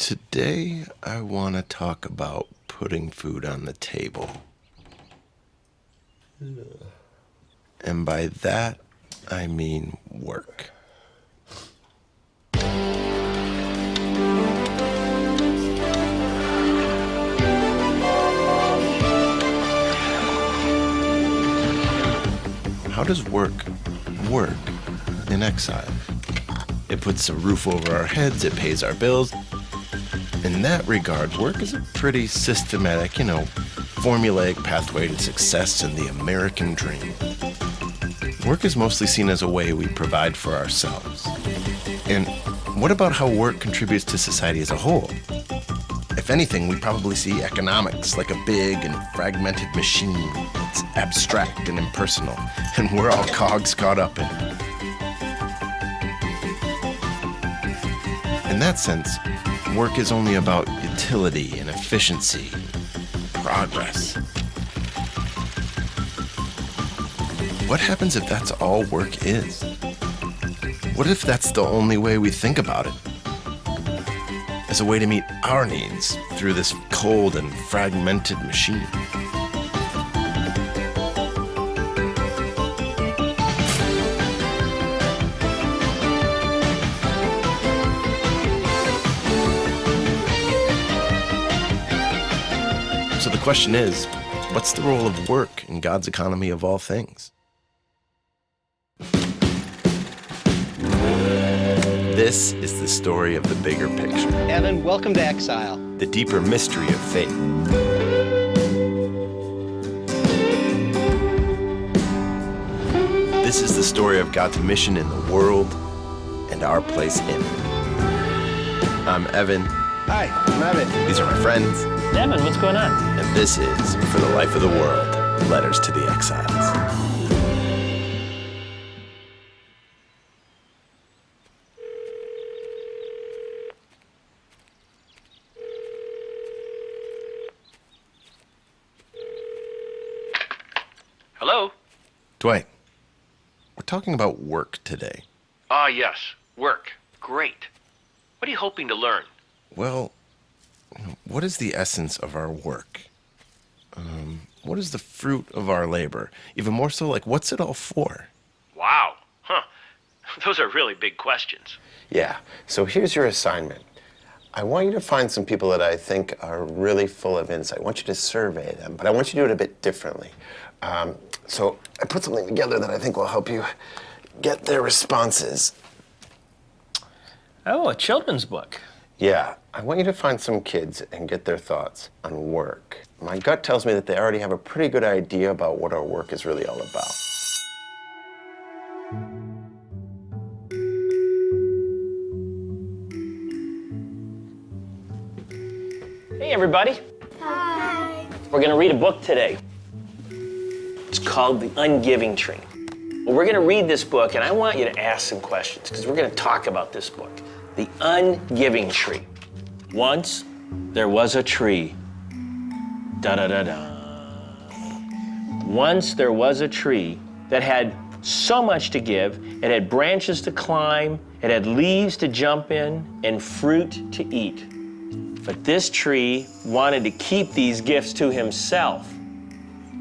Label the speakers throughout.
Speaker 1: Today, I want to talk about putting food on the table. And by that, I mean work. How does work in exile? It puts a roof over our heads, it pays our bills. In that regard, work is a pretty systematic, formulaic pathway to success in the American dream. Work is mostly seen as a way we provide for ourselves. And what about how work contributes to society as a whole? If anything, we probably see economics like a big and fragmented machine that's abstract and impersonal, and we're all cogs caught up in it. In that sense, work is only about utility and efficiency, progress. What happens if that's all work is? What if that's the only way we think about it? As a way to meet our needs through this cold and fragmented machine. So the question is, what's the role of work in God's economy of all things? This is the story of the bigger picture.
Speaker 2: Evan, welcome to Exile.
Speaker 1: The deeper mystery of faith. This is the story of God's mission in the world and our place in it. I'm Evan.
Speaker 2: Hi, I'm Evan.
Speaker 1: These are my friends.
Speaker 3: Evan, what's going on?
Speaker 1: And this is For the Life of the World, Letters to the Exiles.
Speaker 4: Hello?
Speaker 1: Dwight, we're talking about work today.
Speaker 4: Ah, yes. Work. Great. What are you hoping to learn?
Speaker 1: Well, what is the essence of our work? What is the fruit of our labor? Even more so, what's it all for?
Speaker 4: Wow. Huh. Those are really big questions.
Speaker 5: Yeah, so here's your assignment. I want you to find some people that I think are really full of insight. I want you to survey them, but I want you to do it a bit differently. So I put something together that I think will help you get their responses.
Speaker 3: Oh, a children's book.
Speaker 5: Yeah, I want you to find some kids and get their thoughts on work. My gut tells me that they already have a pretty good idea about what our work is really all about.
Speaker 3: Hey, everybody.
Speaker 6: Hi.
Speaker 3: We're going to read a book today. It's called The Ungiving Tree. Well, we're going to read this book, and I want you to ask some questions, because we're going to talk about this book. The Ungiving Tree. Once there was a tree. Da-da-da-da. Once there was a tree that had so much to give. It had branches to climb, it had leaves to jump in, and fruit to eat. But this tree wanted to keep these gifts to himself.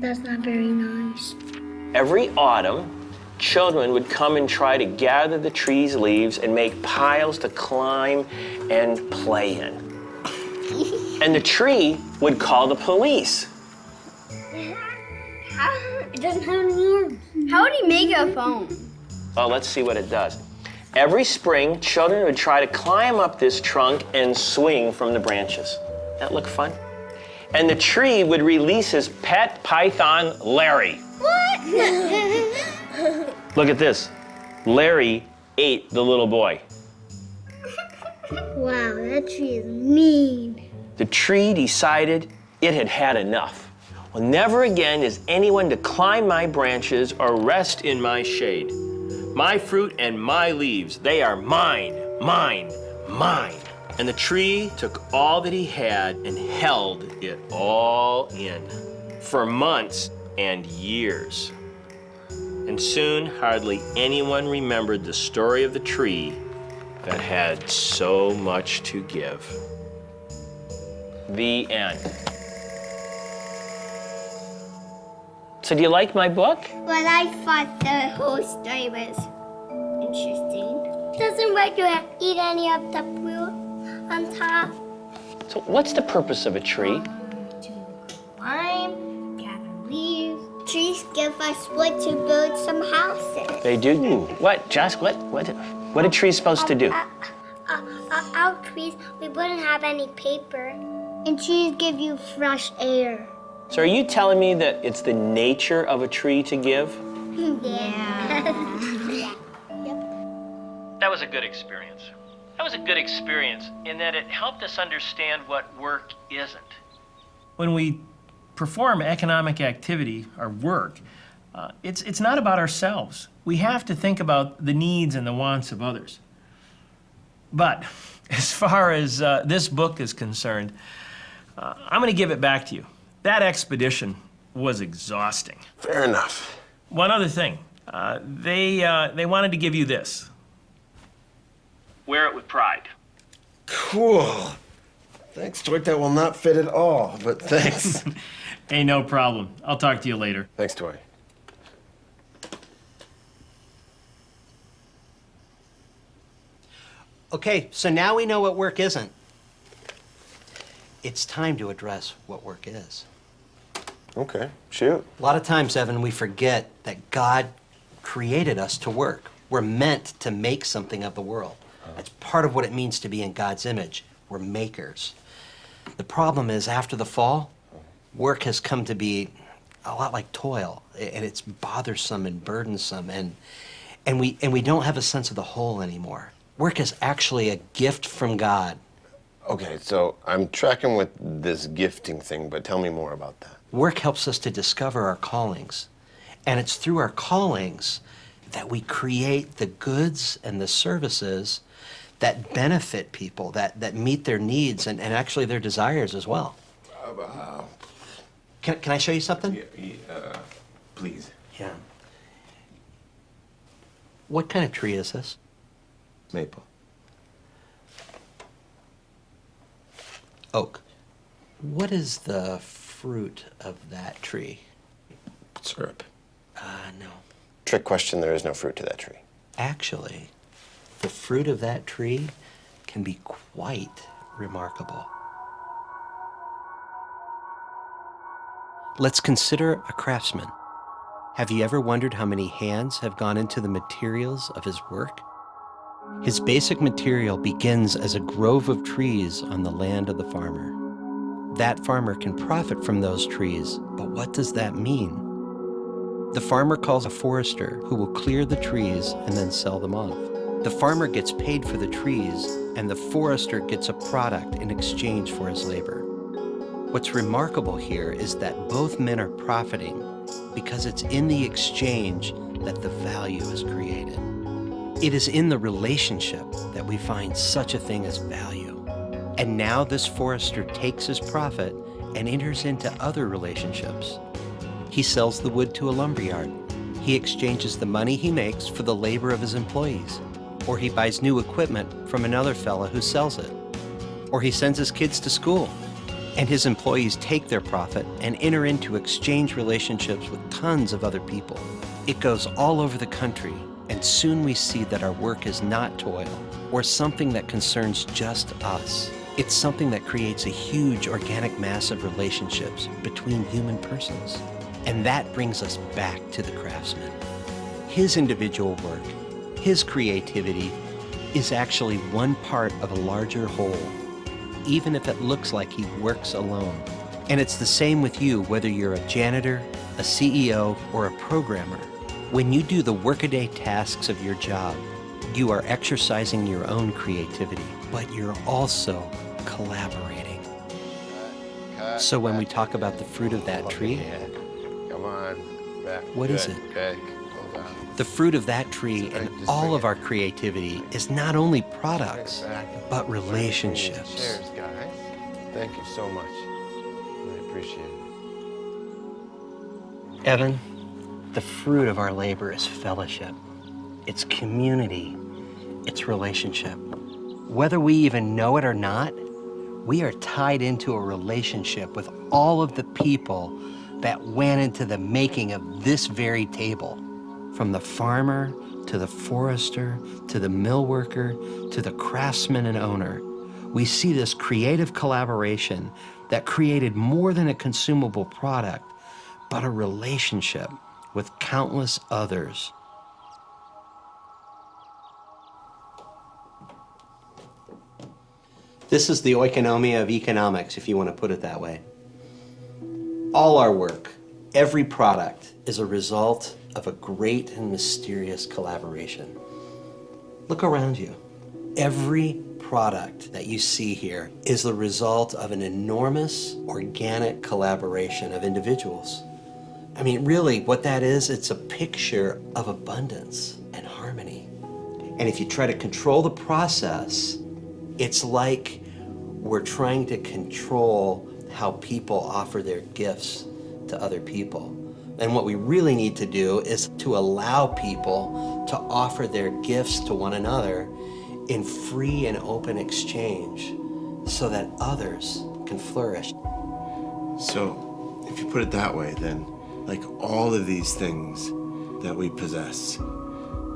Speaker 6: That's not very nice.
Speaker 3: Every autumn, children would come and try to gather the tree's leaves and make piles to climb and play in. And the tree would call the police.
Speaker 6: It doesn't have any arms. How would he make a phone?
Speaker 3: Well, let's see what it does. Every spring, children would try to climb up this trunk and swing from the branches. That look fun? And the tree would release his pet python, Larry.
Speaker 6: What?
Speaker 3: Look at this. Larry ate the little boy.
Speaker 6: Wow, that tree is mean.
Speaker 3: The tree decided it had had enough. Well, never again is anyone to climb my branches or rest in my shade. My fruit and my leaves, they are mine, mine, mine. And the tree took all that he had and held it all in for months and years. And soon, hardly anyone remembered the story of the tree that had so much to give. The end. So do you like my book?
Speaker 6: But I thought the whole story was interesting. Doesn't Regular eat any of the fruit on top?
Speaker 3: So what's the purpose of a tree?
Speaker 6: To climb, gather leaves. Trees give us wood to build some houses.
Speaker 3: They do. What, Josh? What are trees supposed to do?
Speaker 6: Without trees, we wouldn't have any paper. And trees give you fresh air.
Speaker 3: So are you telling me that it's the nature of a tree to give?
Speaker 6: Yeah.
Speaker 4: That was a good experience. That was a good experience in that it helped us understand what work isn't.
Speaker 3: When we perform economic activity or work, it's not about ourselves. We have to think about the needs and the wants of others. But as far as this book is concerned, I'm going to give it back to you. That expedition was exhausting.
Speaker 5: Fair enough.
Speaker 3: One other thing, they wanted to give you this.
Speaker 4: Wear it with pride.
Speaker 5: Cool. Thanks, Dwight. That will not fit at all, but thanks.
Speaker 3: Hey, no problem. I'll talk to you later.
Speaker 5: Thanks, Dwight.
Speaker 2: Okay, so now we know what work isn't. It's time to address what work is.
Speaker 5: Okay, shoot.
Speaker 2: A lot of times, Evan, we forget that God created us to work. We're meant to make something of the world. That's part of what it means to be in God's image. We're makers. The problem is, after the fall, work has come to be a lot like toil, and it's bothersome and burdensome, and we don't have a sense of the whole anymore. Work is actually a gift from God.
Speaker 5: Okay, so I'm tracking with this gifting thing, but tell me more about that.
Speaker 2: Work helps us to discover our callings, and it's through our callings that we create the goods and the services that benefit people, that meet their needs and actually their desires as well. Can I show you something?
Speaker 5: Please.
Speaker 2: Yeah. What kind of tree is this?
Speaker 5: Maple.
Speaker 2: Oak. What is the fruit of that tree?
Speaker 5: Syrup.
Speaker 2: No.
Speaker 5: Trick question, there is no fruit to that tree.
Speaker 2: Actually, the fruit of that tree can be quite remarkable. Let's consider a craftsman. Have you ever wondered how many hands have gone into the materials of his work? His basic material begins as a grove of trees on the land of the farmer. That farmer can profit from those trees, but what does that mean? The farmer calls a forester who will clear the trees and then sell them off. The farmer gets paid for the trees, and the forester gets a product in exchange for his labor. What's remarkable here is that both men are profiting because it's in the exchange that the value is created. It is in the relationship that we find such a thing as value. And now this forester takes his profit and enters into other relationships. He sells the wood to a lumberyard. He exchanges the money he makes for the labor of his employees. Or he buys new equipment from another fella who sells it. Or he sends his kids to school, and his employees take their profit and enter into exchange relationships with tons of other people. It goes all over the country, and soon we see that our work is not toil or something that concerns just us. It's something that creates a huge organic mass of relationships between human persons. And that brings us back to the craftsman. His individual work, his creativity, is actually one part of a larger whole, even if it looks like he works alone. And it's the same with you, whether you're a janitor, a CEO, or a programmer. When you do the workaday tasks of your job, you are exercising your own creativity, but you're also collaborating. So when we talk about the fruit of that tree,
Speaker 5: Come on. Back.
Speaker 2: What is it?
Speaker 5: Okay. Hold on.
Speaker 2: the fruit of that tree and all of our creativity is not only products, but relationships.
Speaker 5: Cheers, guys. Thank you so much. I appreciate it.
Speaker 2: Evan, the fruit of our labor is fellowship. It's community. It's relationship. Whether we even know it or not, We are tied into a relationship with all of the people that went into the making of this very table. From the farmer, to the forester, to the mill worker, to the craftsman and owner. We see this creative collaboration that created more than a consumable product, but a relationship with countless others. This is the oikonomia of economics, if you want to put it that way. All our work, every product, is a result of a great and mysterious collaboration. Look around you. Every product that you see here is the result of an enormous organic collaboration of individuals. I mean, really, what that is, it's a picture of abundance and harmony. And if you try to control the process, it's like we're trying to control how people offer their gifts to other people. And what we really need to do is to allow people to offer their gifts to one another in free and open exchange so that others can flourish.
Speaker 1: So, if you put it that way, then, like all of these things that we possess,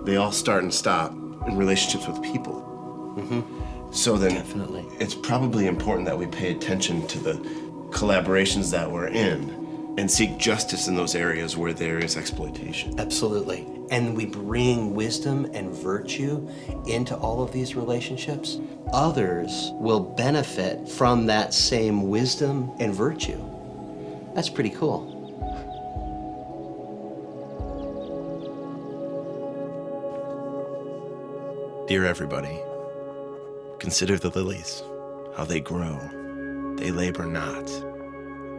Speaker 1: they all start and stop in relationships with people. So then,
Speaker 2: Definitely.
Speaker 1: it's probably important that we pay attention to the collaborations that we're in and seek justice in those areas where there is exploitation.
Speaker 2: Absolutely. And we bring wisdom and virtue into all of these relationships. Others will benefit from that same wisdom and virtue. That's pretty cool.
Speaker 1: Dear everybody, consider the lilies, how they grow. They labor not,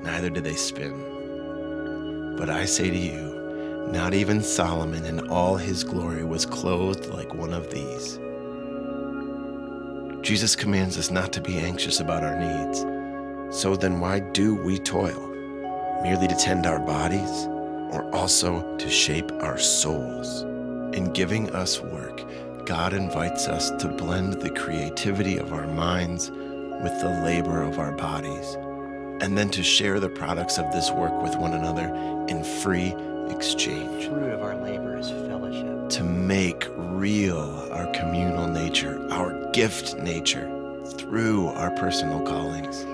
Speaker 1: neither do they spin. But I say to you, not even Solomon in all his glory was clothed like one of these. Jesus commands us not to be anxious about our needs. So then why do we toil? Merely to tend our bodies, or also to shape our souls? In giving us work, God invites us to blend the creativity of our minds with the labor of our bodies, and then to share the products of this work with one another in free exchange.
Speaker 2: The fruit of our labor is fellowship.
Speaker 1: To make real our communal nature, our gift nature, through our personal callings.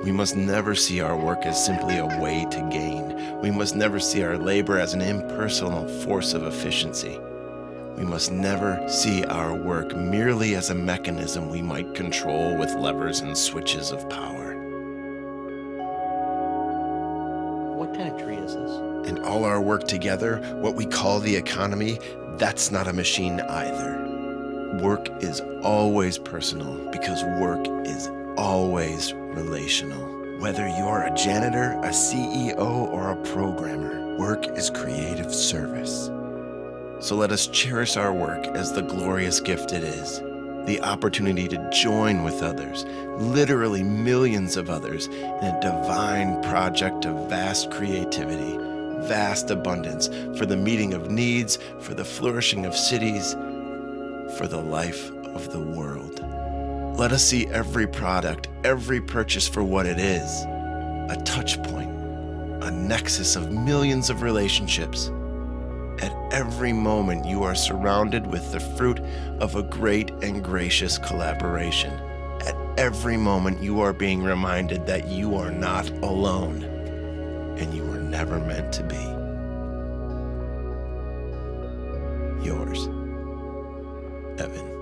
Speaker 1: We must never see our work as simply a way to gain. We must never see our labor as an impersonal force of efficiency. We must never see our work merely as a mechanism we might control with levers and switches of power.
Speaker 2: What kind of tree is this?
Speaker 1: And all our work together, what we call the economy, that's not a machine either. Work is always personal because work is always relational. Whether you're a janitor, a CEO, or a programmer, work is creative service. So let us cherish our work as the glorious gift it is, the opportunity to join with others, literally millions of others, in a divine project of vast creativity, vast abundance, for the meeting of needs, for the flourishing of cities, for the life of the world. Let us see every product, every purchase for what it is, a touch point, a nexus of millions of relationships. At every moment, you are surrounded with the fruit of a great and gracious collaboration. At every moment, you are being reminded that you are not alone, and you were never meant to be. Yours, Evan.